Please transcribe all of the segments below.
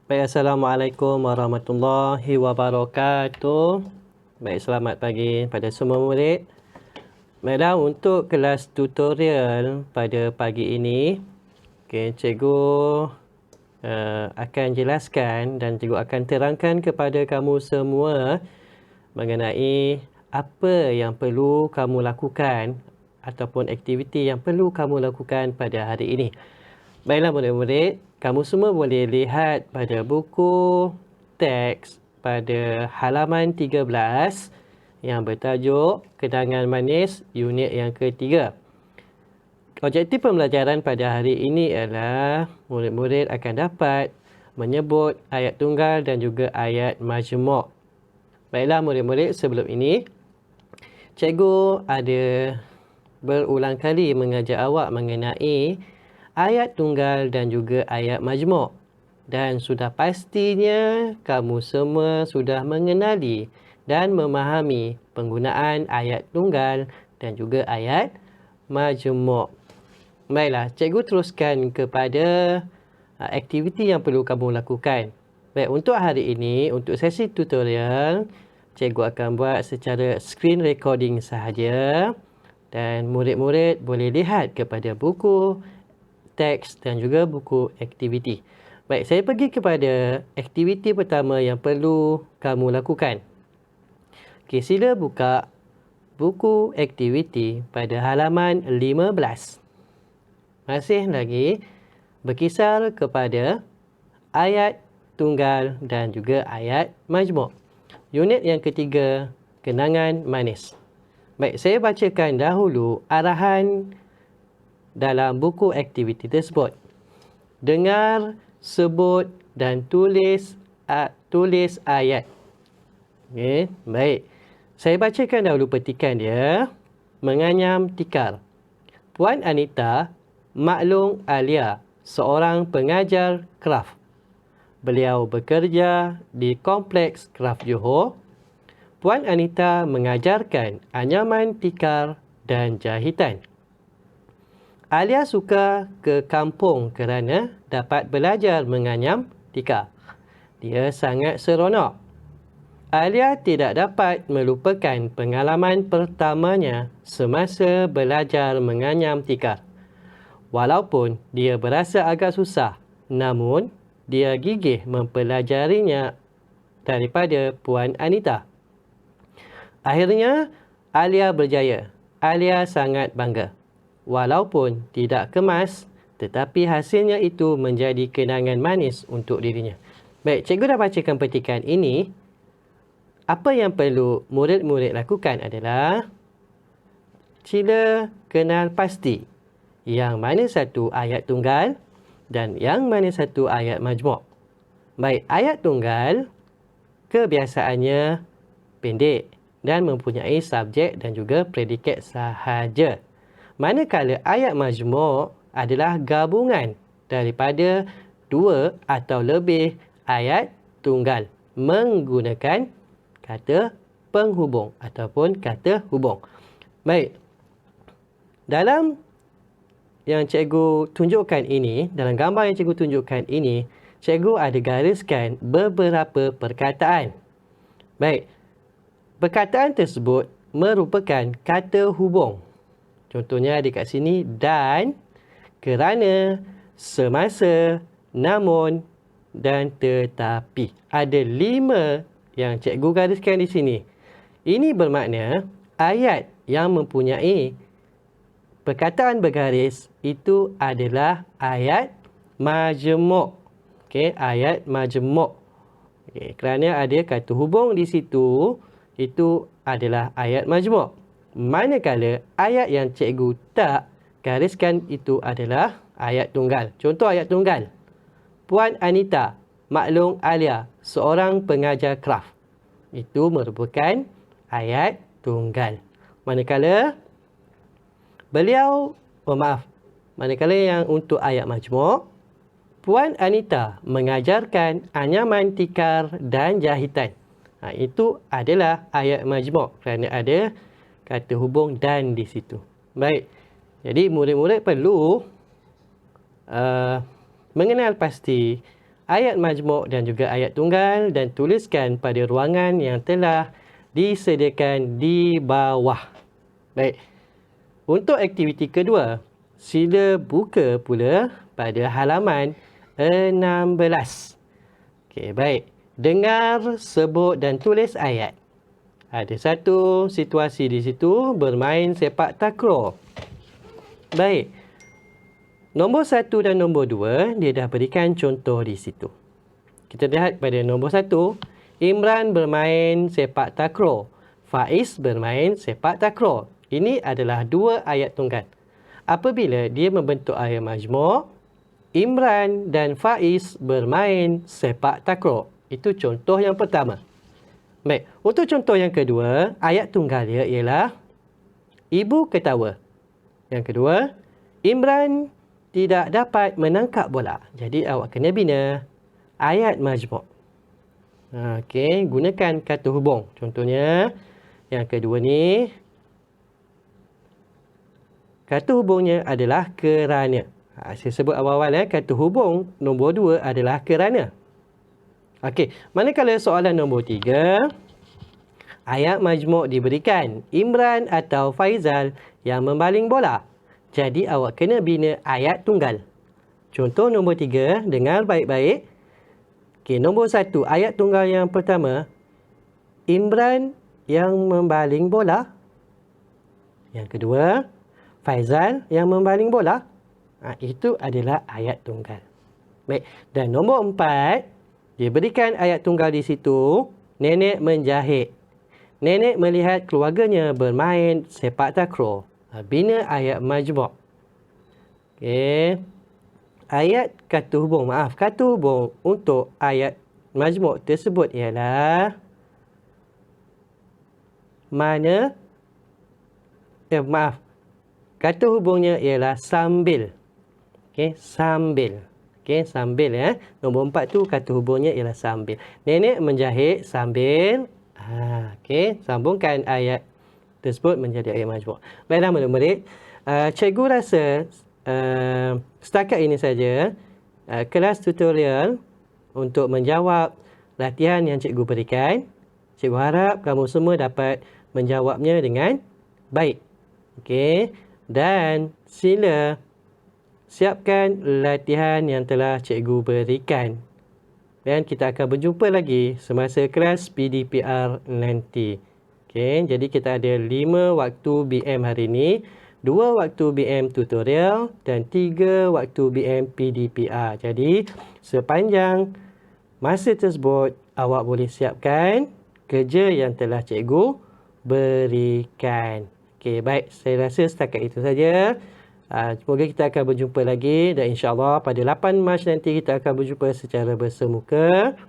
Baik, Assalamualaikum warahmatullahi wabarakatuh. Baik, selamat pagi pada semua murid. Baiklah, untuk kelas tutorial pada pagi ini, cikgu akan jelaskan dan cikgu akan terangkan kepada kamu semua mengenai apa yang perlu kamu lakukan ataupun aktiviti yang perlu kamu lakukan pada hari ini. Baiklah murid-murid, kamu semua boleh lihat pada buku teks pada halaman 13 yang bertajuk Kenangan Manis unit yang ketiga. Objektif pembelajaran pada hari ini ialah murid-murid akan dapat menyebut ayat tunggal dan juga ayat majmuk. Baiklah murid-murid, sebelum ini cikgu ada berulang kali mengajar awak mengenai ayat tunggal dan juga ayat majmuk. Dan sudah pastinya kamu semua sudah mengenali dan memahami penggunaan ayat tunggal dan juga ayat majmuk. Baiklah, cikgu teruskan kepada aktiviti yang perlu kamu lakukan. Baik, untuk hari ini, untuk sesi tutorial, cikgu akan buat secara screen recording sahaja. Dan murid-murid boleh lihat kepada buku teks dan juga buku aktiviti. Baik, saya pergi kepada aktiviti pertama yang perlu kamu lakukan. Okey, sila buka buku aktiviti pada halaman 15. Masih lagi berkisar kepada ayat tunggal dan juga ayat majmuk. Unit yang ketiga, Kenangan Manis. Baik, saya bacakan dahulu arahan dalam buku aktiviti tersebut. Dengar, sebut dan tulis ayat. Okay, baik. Saya bacakan dahulu petikan dia. Menganyam tikar. Puan Anita maklum Alia, seorang pengajar kraf. Beliau bekerja di Kompleks Kraf Johor. Puan Anita mengajarkan anyaman tikar dan jahitan. Alia suka ke kampung kerana dapat belajar menganyam tikar. Dia sangat seronok. Alia tidak dapat melupakan pengalaman pertamanya semasa belajar menganyam tikar. Walaupun dia berasa agak susah, namun dia gigih mempelajarinya daripada Puan Anita. Akhirnya, Alia berjaya. Alia sangat bangga. Walaupun tidak kemas, tetapi hasilnya itu menjadi kenangan manis untuk dirinya. Baik, cikgu dah bacakan petikan ini. Apa yang perlu murid-murid lakukan adalah sila kenal pasti yang mana satu ayat tunggal dan yang mana satu ayat majmuk. Baik, ayat tunggal kebiasaannya pendek dan mempunyai subjek dan juga predikat sahaja. Manakala ayat majmuk adalah gabungan daripada dua atau lebih ayat tunggal menggunakan kata penghubung ataupun kata hubung. Baik, dalam yang cikgu tunjukkan ini, dalam gambar yang cikgu tunjukkan ini, cikgu ada gariskan beberapa perkataan. Baik, perkataan tersebut merupakan kata hubung. Contohnya dekat sini, dan, kerana, semasa, namun dan tetapi. Ada 5 yang cikgu gariskan di sini. Ini bermakna ayat yang mempunyai perkataan bergaris itu adalah ayat majmuk. Okey, ayat majmuk. Okey, kerana ada kata hubung di situ, itu adalah ayat majmuk. Manakala ayat yang cikgu tak gariskan itu adalah ayat tunggal. Contoh ayat tunggal. Puan Anita maklum Alia, seorang pengajar kraf. Itu merupakan ayat tunggal. Manakala yang untuk ayat majmuk, Puan Anita mengajarkan anyaman tikar dan jahitan. Itu adalah ayat majmuk kerana ada kata hubung dan di situ. Baik, jadi murid-murid perlu mengenal pasti ayat majmuk dan juga ayat tunggal dan tuliskan pada ruangan yang telah disediakan di bawah. Baik. Untuk aktiviti kedua, sila buka pula pada halaman 16. Okey, baik. Dengar, sebut dan tulis ayat. Ada satu situasi di situ, bermain sepak takraw. Baik. Nombor 1 dan nombor 2, dia dah berikan contoh di situ. Kita lihat pada nombor 1, Imran bermain sepak takraw. Faiz bermain sepak takraw. Ini adalah dua ayat tunggal. Apabila dia membentuk ayat majmuk, Imran dan Faiz bermain sepak takraw. Itu contoh yang pertama. Baik, untuk contoh yang kedua, ayat tunggal dia ialah ibu ketawa. Yang kedua, Imran tidak dapat menangkap bola. Jadi awak kena bina ayat majmuk. Okey, gunakan kata hubung. Contohnya, yang kedua ni, kata hubungnya adalah kerana. Saya sebut awal-awal kata hubung nombor 2 adalah kerana. Okey, manakala soalan nombor 3, ayat majmuk diberikan Imran atau Faizal yang membaling bola. Jadi awak kena bina ayat tunggal. Contoh nombor 3, dengar baik-baik. Okey, nombor 1, ayat tunggal yang pertama, Imran yang membaling bola. Yang kedua, Faizal yang membaling bola. Itu adalah ayat tunggal. Baik, dan nombor 4, dia berikan ayat tunggal di situ, nenek menjahit. Nenek melihat keluarganya bermain sepak takraw. Bina ayat majmuk. Okey. Ayat kata hubung, kata hubung untuk ayat majmuk tersebut ialah mana? Kata hubungnya ialah sambil. Okey, sambil. Okey, sambil Nombor 4 tu kata hubungnya ialah sambil. Nenek menjahit sambil. Okey, sambungkan ayat tersebut menjadi ayat majmuk. Baiklah murid-murid, cikgu rasa setakat ini saja kelas tutorial untuk menjawab latihan yang cikgu berikan. Cikgu harap kamu semua dapat menjawabnya dengan baik. Okey, dan sila siapkan latihan yang telah cikgu berikan. Dan kita akan berjumpa lagi semasa kelas PDPR nanti. Okey, jadi kita ada 5 waktu BM hari ini, 2 waktu BM tutorial dan 3 waktu BM PDPR. Jadi, sepanjang masa tersebut, awak boleh siapkan kerja yang telah cikgu berikan. Okey, baik. Saya rasa setakat itu saja. Semoga kita akan berjumpa lagi dan insyaAllah pada 8 Mac nanti kita akan berjumpa secara bersemuka.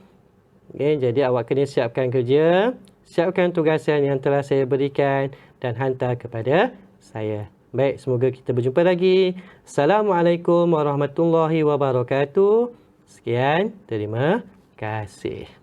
Okay, jadi awak kena siapkan kerja, siapkan tugasan yang telah saya berikan dan hantar kepada saya. Baik, semoga kita berjumpa lagi. Assalamualaikum warahmatullahi wabarakatuh. Sekian, terima kasih.